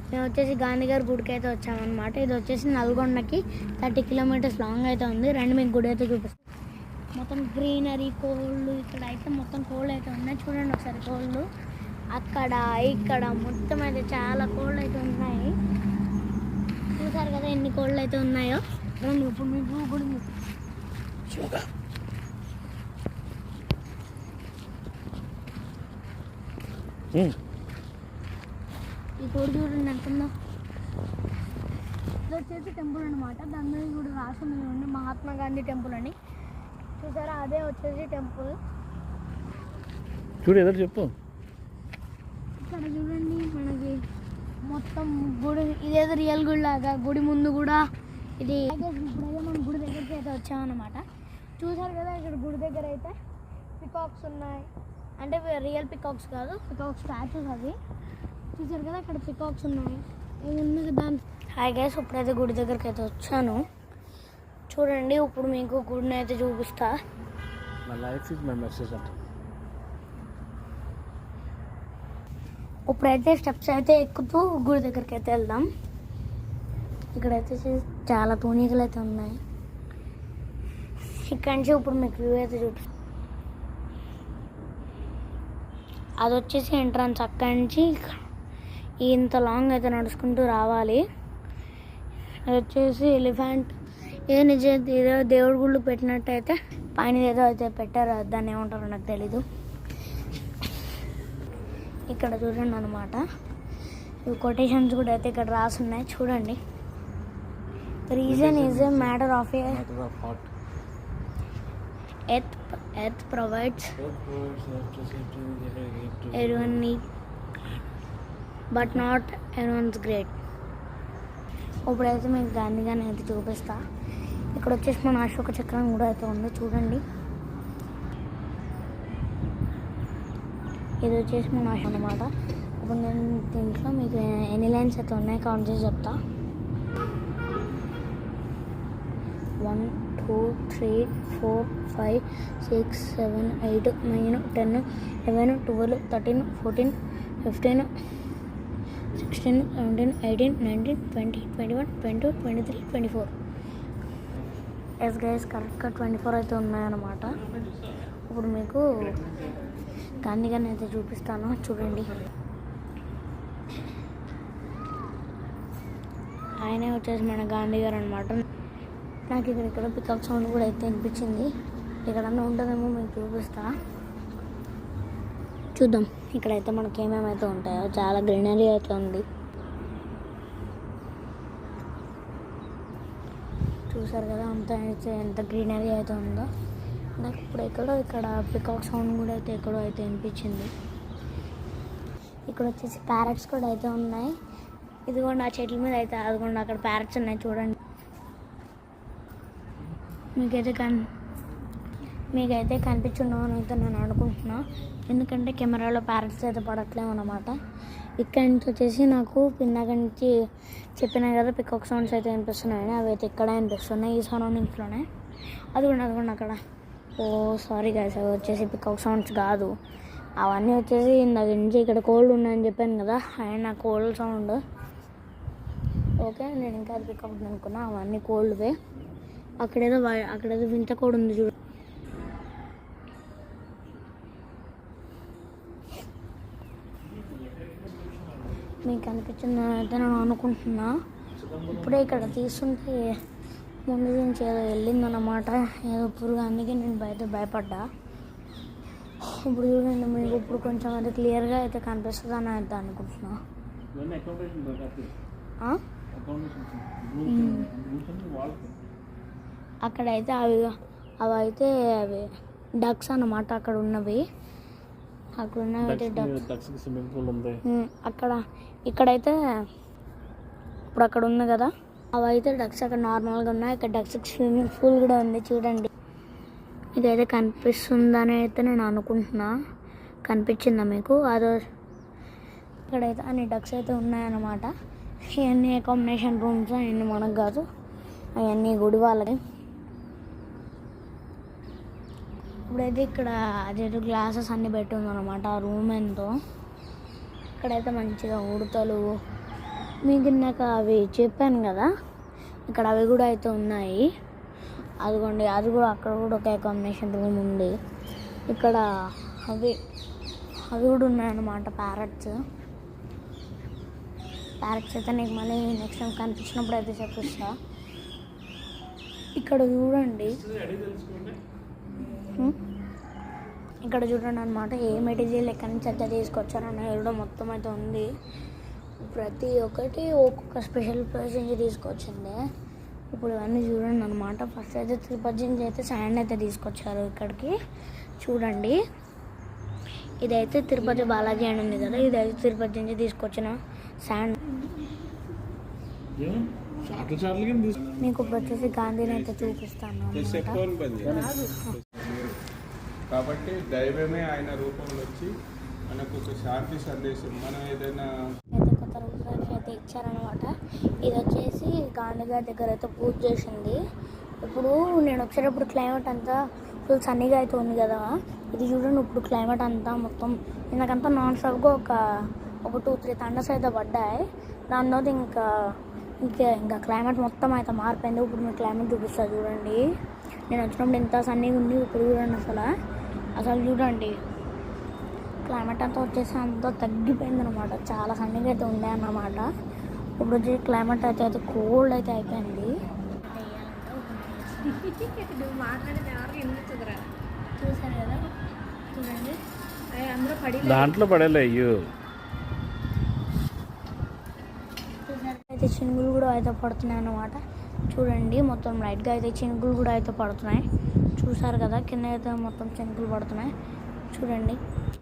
మేము వచ్చేసి గాంధీగారి గుడికి అయితే వచ్చామన్నమాట. ఇది వచ్చేసి నల్గొండకి 30 కిలోమీటర్స్ లాంగ్ అయితే ఉంది. రండి మీకు గుడి అయితే చూపిస్తాం. మొత్తం గ్రీనరీ, కోళ్ళు, ఇక్కడ అయితే మొత్తం కోళ్ళు అయితే ఉన్నాయి. చూడండి ఒకసారి కోళ్ళు అక్కడ ఇక్కడ మొత్తం అయితే చాలా కోళ్ళు అయితే ఉన్నాయి. చూసారు కదా ఎన్ని కోళ్ళు అయితే ఉన్నాయో. రండి ఇప్పుడు మీకు గుడి ఈ కోడి చూడండి ఎంతుందో. ఇది వచ్చేసి టెంపుల్ అనమాట. దాని మీద కూడా రాసింది చూడండి మహాత్మా గాంధీ టెంపుల్ అని. చూసారా అదే వచ్చేసి టెంపుల్. చూడు ఎదురు చెప్పు. ఇక్కడ చూడండి మనకి మొత్తం గుడి ఇదేదో రియల్ గుడి లాగా. గుడి ముందు కూడా ఇది ఇప్పుడైతే మనం గుడి దగ్గరికి అయితే వచ్చామన్నమాట. చూసారు కదా ఇక్కడ గుడి దగ్గర అయితే పికాక్స్ ఉన్నాయి. అంటే రియల్ పికాక్స్ కాదు, పికాక్ స్టాచ్యూస్ అవి. చూసారు కదా ఇక్కడ పికాక్స్ ఉన్నాయి. ఉన్నది దాని హాయ్ గైస్, ఇప్పుడైతే గుడి దగ్గరికి అయితే వచ్చాను. చూడండి ఇప్పుడు మీకు గుడిని అయితే చూపిస్తా. My life is my message అంటే ఇప్పుడైతే స్టెప్స్ అయితే ఎక్కుతూ గుడి దగ్గరికి అయితే వెళ్దాం. ఇక్కడైతే చాలా తూనీగలు అయితే ఉన్నాయి. ఇక్కడి నుంచి ఇప్పుడు మీకు వ్యూ అయితే చూపిస్తాం. అది వచ్చేసి ఎంట్రన్స్. అక్కడి నుంచి ఇంత లాంగ్ అయితే నడుచుకుంటూ రావాలి. అది వచ్చేసి ఎలిఫెంట్ ఏ నిజం ఏదో దేవుడి గుళ్ళు పెట్టినట్టయితే పైన ఏదో అయితే పెట్టారు. దాన్ని ఏమంటారో నాకు తెలీదు. ఇక్కడ చూడండి అనమాట. ఇవి కొటేషన్స్ కూడా అయితే ఇక్కడ రాసి ఉన్నాయి. చూడండి. Reason is a matter of earth provides everyone need but not everyone's great. ఇప్పుడైతే మీకు గాంధీగారిని అయితే చూపిస్తా. ఇక్కడ వచ్చేసి మన అశోక చక్రం కూడా అయితే ఉంది. చూడండి ఇది వచ్చేసి మన అశోక అనమాట. ఇప్పుడు నేను దీంట్లో మీకు ఎన్ని లైన్స్ అయితే ఉన్నాయి కౌంట్ చేసి చెప్తా. 1 2 3 4 5 6 7 8 9 10 11 12 13 14 15 16 17 18 19 20 21 22 23 24. ఎస్ గైస్ కరెక్ట్గా 24 అయితే ఉన్నాయన్నమాట. ఇప్పుడు మీకు గాంధీ గారిని అయితే చూపిస్తాను. చూడండి ఆయనే వచ్చేసి మన గాంధీ గారు అనమాట. నాకు ఇక్కడ పికప్ సౌండ్ కూడా అయితే అనిపించింది. ఎక్కడన్నా ఉంటుందేమో మీకు చూపిస్తా. చూద్దాం ఇక్కడైతే మనకి ఏమేమైతే ఉంటాయో. చాలా గ్రీనరీ అయితే ఉంది. చూసారు కదా అంత అయితే ఎంత గ్రీనరీ అయితే ఉందో. నాకు ఇప్పుడు ఇక్కడ పికాక్ సౌండ్ కూడా అయితే ఎక్కడో అయితే అనిపించింది. ఇక్కడ వచ్చేసి ప్యారెట్స్ కూడా అయితే ఉన్నాయి. ఇదిగోండి ఆ చెట్ల మీద అయితే అదిగోండి అక్కడ ప్యారెట్స్ ఉన్నాయి. చూడండి మీకైతే కనిపించుండవు అని అయితే నేను అనుకుంటున్నా. ఎందుకంటే కెమెరాలో ప్యారెట్స్ అయితే పడట్లేము అనమాట. ఇక్కడి నుంచి వచ్చేసి నాకు ఇందాక నుంచి చెప్పినా కదా పికాక్ సౌండ్స్ అయితే వినిపిస్తున్నాయని. అవి అయితే ఇక్కడ వినిపిస్తున్నాయి ఈ సరౌండింగ్స్లోనే. అదిగోండి అక్కడ. ఓ సారీ గైస్, అవి వచ్చేసి పికాక్ సౌండ్స్ కాదు. అవన్నీ వచ్చేసి ఇందాక నుంచి ఇక్కడ కోల్డ్ ఉన్నాయని చెప్పాను కదా, ఆయన నా కోల్డ్ సౌండ్. ఓకే నేను ఇంకా అది పికాక్ అనుకున్నా. అవన్నీ కోల్డ్వే. అక్కడేదో వింత కూడా ఉంది చూడు. మీకు అనిపించిందని అయితే నేను అనుకుంటున్నా. ఇప్పుడే ఇక్కడ తీస్తుంటే ముందు నుంచి ఏదో వెళ్ళిందన్నమాట, ఏదో పురుగు. అందుకే నేను భయపడ్డా. ఇప్పుడు చూడండి మీకు ఇప్పుడు కొంచెం అది క్లియర్గా అయితే కనిపిస్తుంది అని అయితే అనుకుంటున్నా. అక్కడైతే అవి డక్స్ అన్నమాట. అక్కడ ఉన్నవి అయితే డక్స్. ఇక్కడైతే ఇప్పుడు అక్కడ ఉంది కదా, అవి అయితే డక్స్ అక్కడ నార్మల్గా ఉన్నాయి. ఇక్కడ డక్స్ స్విమ్మింగ్ పూల్ కూడా ఉంది. చూడండి ఇదైతే కనిపిస్తుందని అయితే నేను అనుకుంటున్నా. కనిపించిందా మీకు? అదో ఇక్కడైతే అన్ని డక్స్ అయితే ఉన్నాయన్నమాట. ఇవన్నీ అకామిడేషన్ రూమ్స్, అవన్నీ మనకు కాదు, అవన్నీ గుడి వాళ్ళకి. ఇప్పుడైతే ఇక్కడ అదేదో గ్లాసెస్ అన్నీ పెట్టి ఉందన్నమాట. ఆ రూమ్ ఎంతో ఇక్కడైతే మంచిగా ఉడతలు మీకు నాకు అవి చెప్పాను కదా, ఇక్కడ అవి కూడా అయితే ఉన్నాయి. అదిగోండి, అది కూడా అక్కడ కూడా ఒక అకామిడేషన్ రూమ్ ఉంది. ఇక్కడ అవి కూడా ఉన్నాయన్నమాట, ప్యారెట్స్ అయితే నీకు మళ్ళీ నెక్స్ట్ టైం కనిపించినప్పుడు అయితే చెప్పిస్తా. ఇక్కడ చూడండి, ఇక్కడ చూడండి అనమాట, ఏ మెటీరియల్ ఎక్కడి నుంచి అయితే తీసుకొచ్చారని కూడా మొత్తం అయితే ఉంది. ప్రతి ఒక్కటి ఒక్కొక్క స్పెషల్ ప్లేస్ నుంచి తీసుకొచ్చింది. ఇప్పుడు ఇవన్నీ చూడండి అనమాట. ఫస్ట్ అయితే తిరుపతి నుంచి అయితే శాండ్ అయితే తీసుకొచ్చారు ఇక్కడికి. చూడండి, ఇదైతే తిరుపతి బాలాజీ అని ఉంది కదా, ఇదైతే తిరుపతి నుంచి తీసుకొచ్చిన శాండ్. మీకు ఇప్పుడు వచ్చేసి గాంధీని అయితే చూపిస్తాను కాబట్టి దైవమే ఆయన రూపంలో వచ్చి మనకు ఒక శాంతి సందేశం. మనం ఏదైనా అయితే కొత్త రూపాయలు అయితే ఇచ్చారనమాట. ఇది వచ్చేసి గాంధీ గారి దగ్గర అయితే పూజ చేసింది. ఇప్పుడు నేను వచ్చేటప్పుడు క్లైమేట్ అంతా ఫుల్ సన్నీగా అయితే ఉంది కదా, ఇది చూడండి. ఇప్పుడు క్లైమేట్ అంతా మొత్తం ఇంతకంతా నాన్ స్టాప్గా ఒక 2-3 థండర్స్ అయితే పడ్డాయి. దాని తర్వాత ఇంకా క్లైమేట్ మొత్తం అయితే మారిపోయింది. ఇప్పుడు మీకు క్లైమేట్ చూపిస్తా చూడండి. నేను వచ్చినప్పుడు ఎంత సన్నీగా ఉంది, ఇప్పుడు చూడండి అసలు చూడండి, క్లైమేట్ అంతా వచ్చేసి అంతా తగ్గిపోయింది అనమాట. చాలా సన్నీగా అయితే ఉండే అన్నమాట. ఇప్పుడు వచ్చి క్లైమేట్ అయితే కోల్డ్ అయితే అయిపోయింది. చూసారు కదా, చూడండి అందరూ పడి దాంట్లో పడేలే అయ్యో. చూసారు అయితే చినుగులు కూడా అయితే పడుతున్నాయి అన్నమాట. చూడండి, మొత్తం లైట్గా అయితే చినుకులు కూడా అయితే పడుతున్నాయి. చూసారు కదా, కింద అయితే మొత్తం చినుకులు పడుతున్నాయి. చూడండి.